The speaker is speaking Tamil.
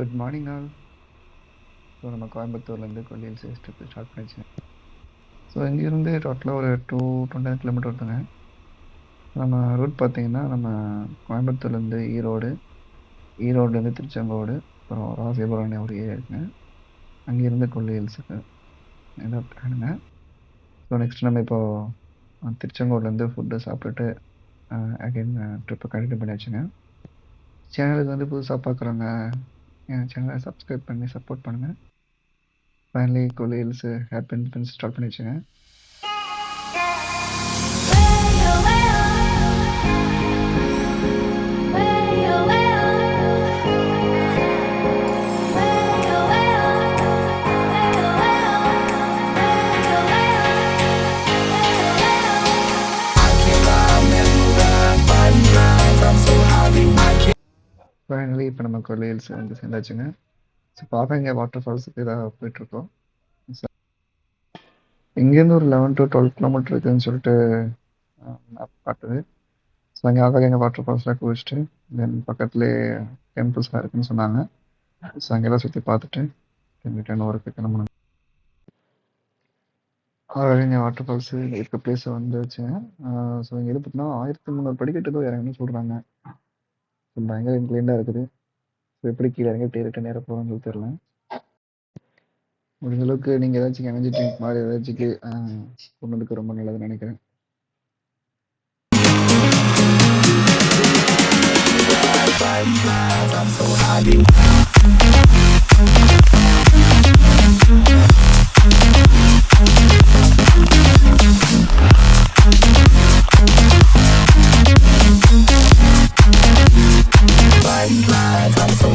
Good morning all. ஸோ நம்ம கோயம்புத்தூர்லேருந்து கொல்லியில் ட்ரிப்பு ஸ்டார்ட் பண்ணிச்சு. ஸோ இங்கேருந்து டோட்டலாக ஒரு 220 கிலோமீட்டர் வருதுங்க. நம்ம ரூட் பார்த்தீங்கன்னா நம்ம கோயம்புத்தூர்லேருந்து ஈரோடுலேருந்து திருச்செங்கோடு, அப்புறம் ராசிபுரம் ஒரு ஏரியா இருக்குங்க. அங்கேருந்து கொல்லி ஹில்ஸுக்கு இதான் பிளானுங்க. ஸோ நெக்ஸ்ட் நம்ம இப்போது திருச்செங்கோட்லேருந்து ஃபுட்டு சாப்பிட்டுட்டு அகைன் ட்ரிப்பை கண்டினியூ பண்ணியாச்சுங்க. சேனலுக்கு வந்து புதுசாக பார்க்குறவங்க என் சேனலை சப்ஸ்கிரைப் பண்ணி சப்போர்ட் பண்ணுங்கள். ஃபைனலி கொல்லி ஹில்ஸு ஹேப்பி இண்டிபெண்டன்ஸ் ஸ்டார்ட் பண்ணி வச்சுங்க. ஃபைனலி இப்போ நம்ம கொல்லி ஹில்ஸ் வந்து சேர்ந்தாச்சுங்க. ஸோ பார்க்க இங்கே வாட்டர் ஃபால்ஸுக்கு இதாக போயிட்டுருக்கோம். இங்கேருந்து ஒரு 11 to 12 கிலோமீட்டர் இருக்குதுன்னு சொல்லிட்டு மேப் காட்டுது. ஸோ அங்கே ஆகாக எங்கள் வாட்டர் ஃபால்ஸ்லாம் குளிச்சுட்டு தென் பக்கத்துலேயே டெம்பிள்ஸ்லாம் இருக்குதுன்னு சொன்னாங்க. ஸோ அங்கெல்லாம் சுற்றி பார்த்துட்டு ரிட்டர்ன் ஊருக்கு கிளம்பணும். ஆகாக எங்கள் வாட்டர் ஃபால்ஸு இருக்க பிளேஸை வந்து வச்சுங்க. ஸோ இங்கே பார்த்தீங்கன்னா 1300 படிக்கட்டு தான் இறங்கணும்னு சொல்கிறாங்க. ஸோ பயங்கர இன்க்ளைண்டாக இருக்குது. ஸோ எப்படி கீழே இறங்கி எப்படி ரிட்டர்ன் ஏற போகிறோம்னு சொல்லி தெரியல. முடிஞ்ச அளவுக்கு நீங்கள் ஏதாச்சும் எனர்ஜி ட்ரிங்க் மாதிரி ஏதாச்சும் கொண்டதுக்கு ரொம்ப நல்லதுன்னு நினைக்கிறேன். I'm so